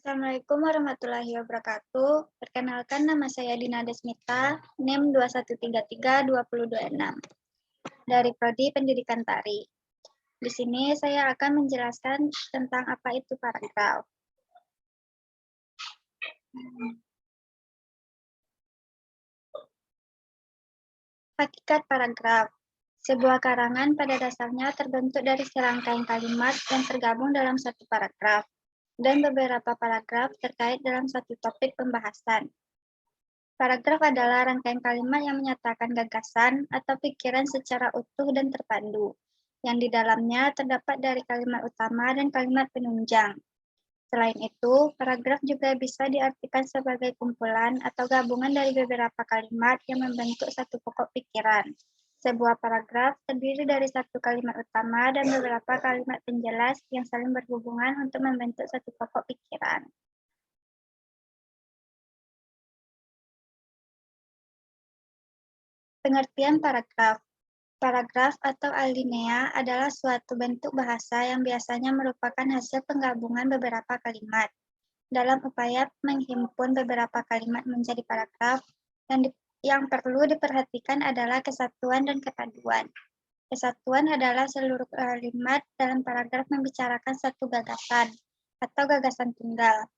Assalamualaikum warahmatullahi wabarakatuh. Perkenalkan, nama saya Dina Desmita, NIM 21332026 dari Prodi Pendidikan Tari. Di sini saya akan menjelaskan tentang apa itu paragraf. Hakikat paragraf. Sebuah karangan pada dasarnya terbentuk dari serangkaian kalimat yang tergabung dalam satu paragraf dan beberapa paragraf terkait dalam satu topik pembahasan. Paragraf adalah rangkaian kalimat yang menyatakan gagasan atau pikiran secara utuh dan terpadu, yang di dalamnya terdapat dari kalimat utama dan kalimat penunjang. Selain itu, paragraf juga bisa diartikan sebagai kumpulan atau gabungan dari beberapa kalimat yang membentuk satu pokok pikiran. Sebuah paragraf terdiri dari satu kalimat utama dan beberapa kalimat penjelas yang saling berhubungan untuk membentuk satu pokok pikiran. Pengertian paragraf. Paragraf atau alinea adalah suatu bentuk bahasa yang biasanya merupakan hasil penggabungan beberapa kalimat. Dalam upaya menghimpun beberapa kalimat menjadi paragraf, yang perlu diperhatikan adalah kesatuan dan kepaduan. Kesatuan adalah seluruh kalimat dalam paragraf membicarakan satu gagasan atau gagasan tunggal.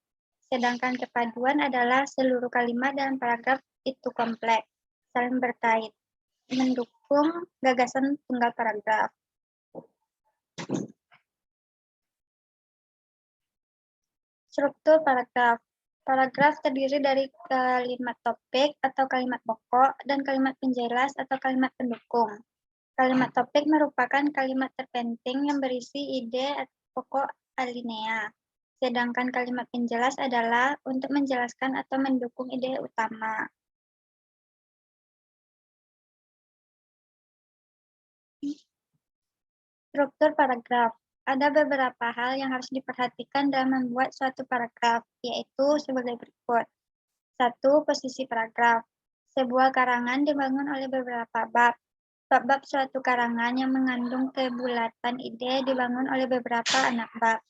Sedangkan kepaduan adalah seluruh kalimat dalam paragraf itu kompleks, saling berkait, mendukung gagasan tunggal paragraf. Struktur paragraf. Paragraf terdiri dari kalimat topik atau kalimat pokok dan kalimat penjelas atau kalimat pendukung. Kalimat topik merupakan kalimat terpenting yang berisi ide pokok alinea. Sedangkan kalimat penjelas adalah untuk menjelaskan atau mendukung ide utama. Struktur paragraf. Ada beberapa hal yang harus diperhatikan dalam membuat suatu paragraf, yaitu sebagai berikut. 1. Posisi paragraf. Sebuah karangan dibangun oleh beberapa bab. Bab-bab suatu karangan yang mengandung kebulatan ide dibangun oleh beberapa anak bab.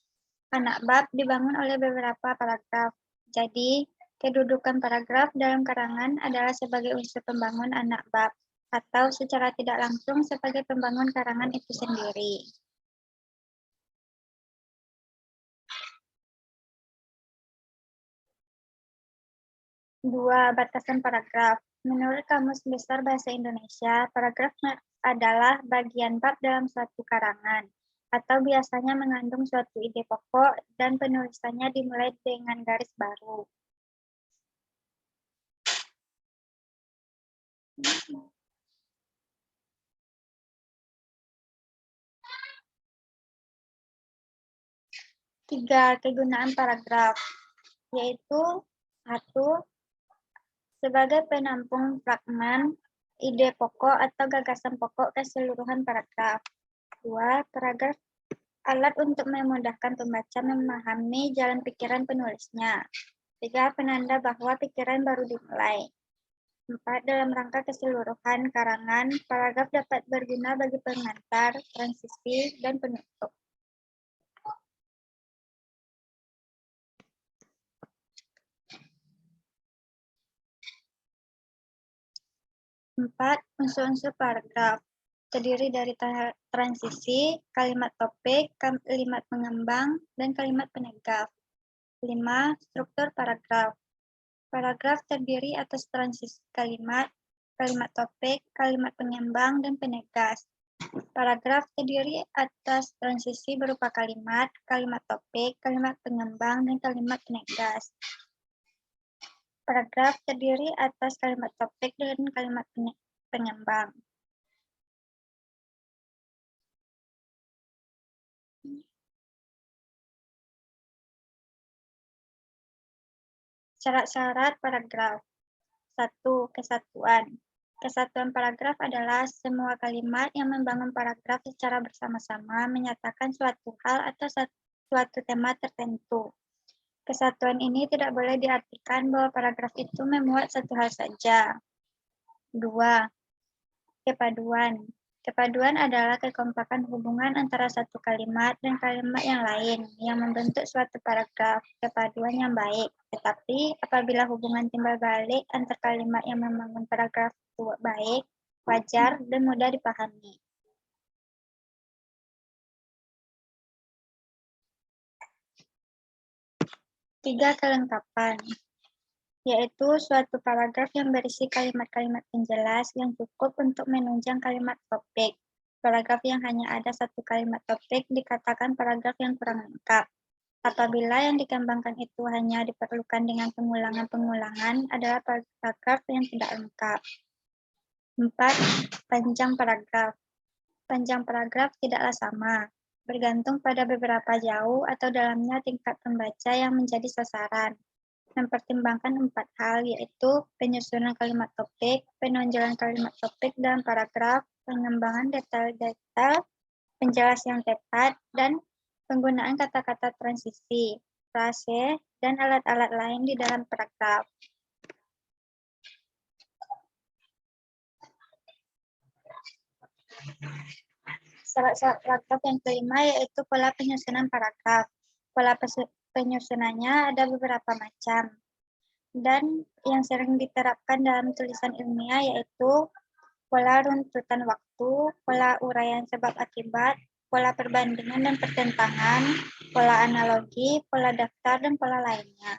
Anak bab dibangun oleh beberapa paragraf. Jadi, kedudukan paragraf dalam karangan adalah sebagai unsur pembangun anak bab, atau secara tidak langsung sebagai pembangun karangan itu sendiri. Dua, batasan paragraf. Menurut Kamus Besar Bahasa Indonesia, paragraf adalah bagian bab dalam suatu karangan, atau biasanya mengandung suatu ide pokok dan penulisannya dimulai dengan garis baru. Tiga, kegunaan paragraf, yaitu 1. Sebagai penampung fragmen, ide pokok atau gagasan pokok keseluruhan paragraf. 2. Paragraf alat untuk memudahkan pembaca memahami jalan pikiran penulisnya. 3. Penanda bahwa pikiran baru dimulai. 4. Dalam rangka keseluruhan karangan, paragraf dapat berguna bagi pengantar, transisi, dan penutup. 4. Unsur-unsur paragraf. Terdiri dari transisi, kalimat topik, kalimat pengembang, dan kalimat penegas. 5. Struktur paragraf. Paragraf terdiri atas transisi kalimat, kalimat topik, kalimat pengembang, dan penegas. Paragraf terdiri atas transisi berupa kalimat, kalimat topik, kalimat pengembang, dan kalimat penegas. Paragraf terdiri atas kalimat topik dan kalimat pengembang. Syarat-syarat paragraf. 1. Kesatuan. Kesatuan paragraf adalah semua kalimat yang membangun paragraf secara bersama-sama menyatakan suatu hal atau suatu tema tertentu. Kesatuan ini tidak boleh diartikan bahwa paragraf itu memuat satu hal saja. 2. Kepaduan. Kepaduan adalah kekompakan hubungan antara satu kalimat dan kalimat yang lain yang membentuk suatu paragraf. Kepaduan yang baik. Tetapi apabila hubungan timbal balik antar kalimat yang membangun paragraf itu baik, wajar, dan mudah dipahami. Tiga kelengkapan, yaitu suatu paragraf yang berisi kalimat-kalimat penjelas yang cukup untuk menunjang kalimat topik. Paragraf yang hanya ada satu kalimat topik dikatakan paragraf yang kurang lengkap. Apabila yang dikembangkan itu hanya diperlukan dengan pengulangan-pengulangan adalah paragraf yang tidak lengkap. 4. Panjang paragraf. Panjang paragraf tidaklah sama, bergantung pada beberapa jauh atau dalamnya tingkat pembaca yang menjadi sasaran. Mempertimbangkan 4 hal, yaitu penyusunan kalimat topik, penonjolan kalimat topik dalam paragraf, pengembangan detail-detail, penjelas yang tepat, dan penggunaan kata-kata transisi, frase, dan alat-alat lain di dalam paragraf. Syarat-syarat paragraf yang kelima yaitu pola penyusunan paragraf. Pola penyusunannya ada beberapa macam, dan yang sering diterapkan dalam tulisan ilmiah yaitu pola runtutan waktu, pola uraian sebab akibat, pola perbandingan dan pertentangan, pola analogi, pola daftar, dan pola lainnya.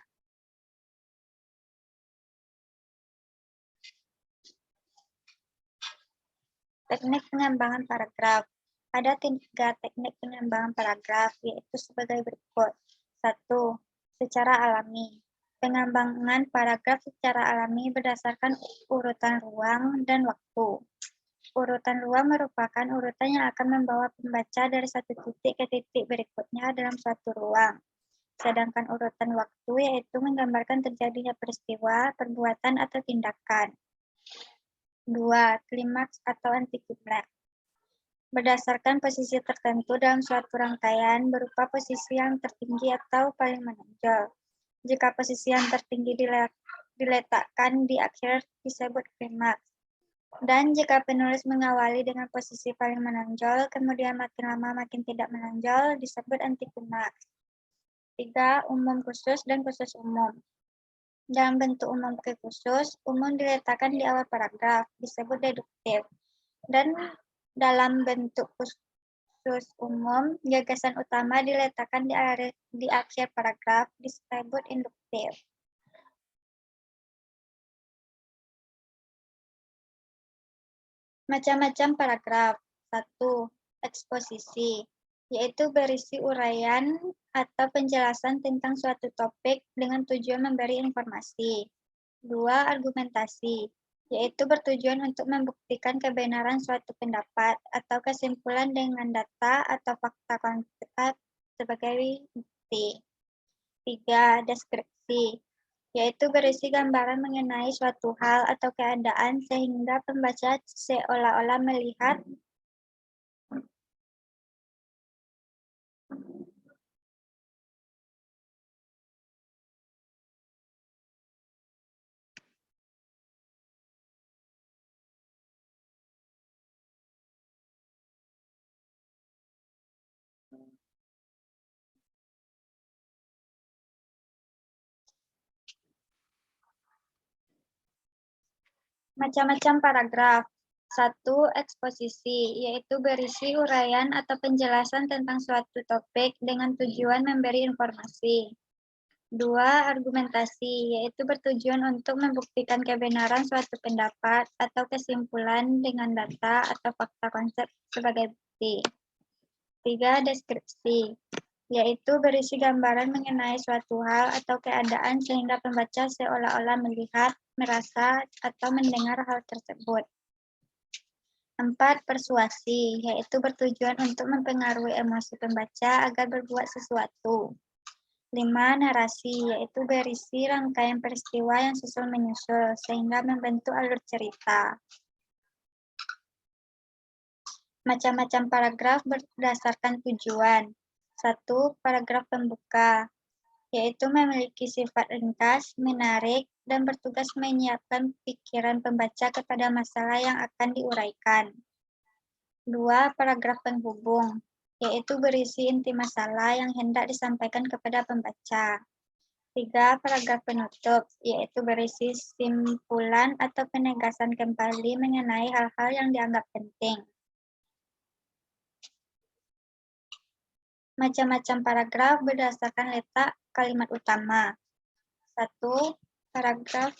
Teknik pengembangan paragraf. Ada 3 teknik pengembangan paragraf, yaitu sebagai berikut. 1. Secara alami. Pengembangan paragraf secara alami berdasarkan urutan ruang dan waktu. Urutan ruang merupakan urutan yang akan membawa pembaca dari satu titik ke titik berikutnya dalam suatu ruang. Sedangkan urutan waktu yaitu menggambarkan terjadinya peristiwa, perbuatan, atau tindakan. 2. Klimaks atau antiklimaks. Berdasarkan posisi tertentu dalam suatu rangkaian berupa posisi yang tertinggi atau paling menonjol. Jika posisi yang tertinggi diletakkan di akhir disebut klimaks. Dan jika penulis mengawali dengan posisi paling menonjol, kemudian makin lama makin tidak menonjol, disebut antiklimaks. 3. Umum khusus dan khusus umum. Dalam bentuk umum ke khusus, umum diletakkan di awal paragraf, disebut deduktif. Dan dalam bentuk khusus umum, gagasan utama diletakkan di akhir paragraf, disebut induktif. Macam-macam paragraf. 1. Eksposisi, yaitu berisi uraian atau penjelasan tentang suatu topik dengan tujuan memberi informasi. 2. Argumentasi, yaitu bertujuan untuk membuktikan kebenaran suatu pendapat atau kesimpulan dengan data atau fakta konkret sebagai bukti. 3. Deskripsi, yaitu berisi gambaran mengenai suatu hal atau keadaan sehingga pembaca seolah-olah melihat macam-macam paragraf. 1. Eksposisi, yaitu berisi uraian atau penjelasan tentang suatu topik dengan tujuan memberi informasi. 2. Argumentasi, yaitu bertujuan untuk membuktikan kebenaran suatu pendapat atau kesimpulan dengan data atau fakta konsep sebagai bukti. 3. Deskripsi, yaitu berisi gambaran mengenai suatu hal atau keadaan sehingga pembaca seolah-olah melihat, merasa, atau mendengar hal tersebut. 4. Persuasi, yaitu bertujuan untuk mempengaruhi emosi pembaca agar berbuat sesuatu. 5. Narasi, yaitu berisi rangkaian peristiwa yang susul-menyusul sehingga membentuk alur cerita. Macam-macam paragraf berdasarkan tujuan. 1. Paragraf pembuka, yaitu memiliki sifat ringkas, menarik, dan bertugas menyiapkan pikiran pembaca kepada masalah yang akan diuraikan. 2. Paragraf penghubung, yaitu berisi inti masalah yang hendak disampaikan kepada pembaca. 3. Paragraf penutup, yaitu berisi simpulan atau penegasan kembali mengenai hal-hal yang dianggap penting. Macam-macam paragraf berdasarkan letak kalimat utama. 1. Paragraf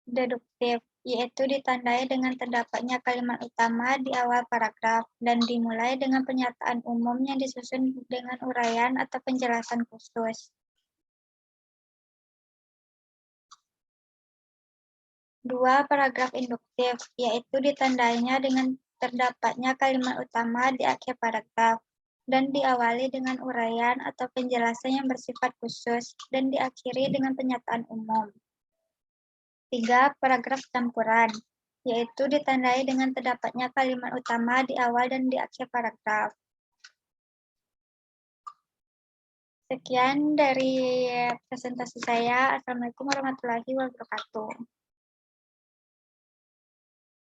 deduktif, yaitu ditandai dengan terdapatnya kalimat utama di awal paragraf dan dimulai dengan pernyataan umum yang disusun dengan uraian atau penjelasan khusus. 2. Paragraf induktif, yaitu ditandainya dengan terdapatnya kalimat utama di akhir paragraf dan diawali dengan uraian atau penjelasan yang bersifat khusus dan diakhiri dengan pernyataan umum. 3. Paragraf campuran, yaitu ditandai dengan terdapatnya kalimat utama di awal dan di akhir paragraf. Sekian dari presentasi saya. Assalamualaikum warahmatullahi wabarakatuh.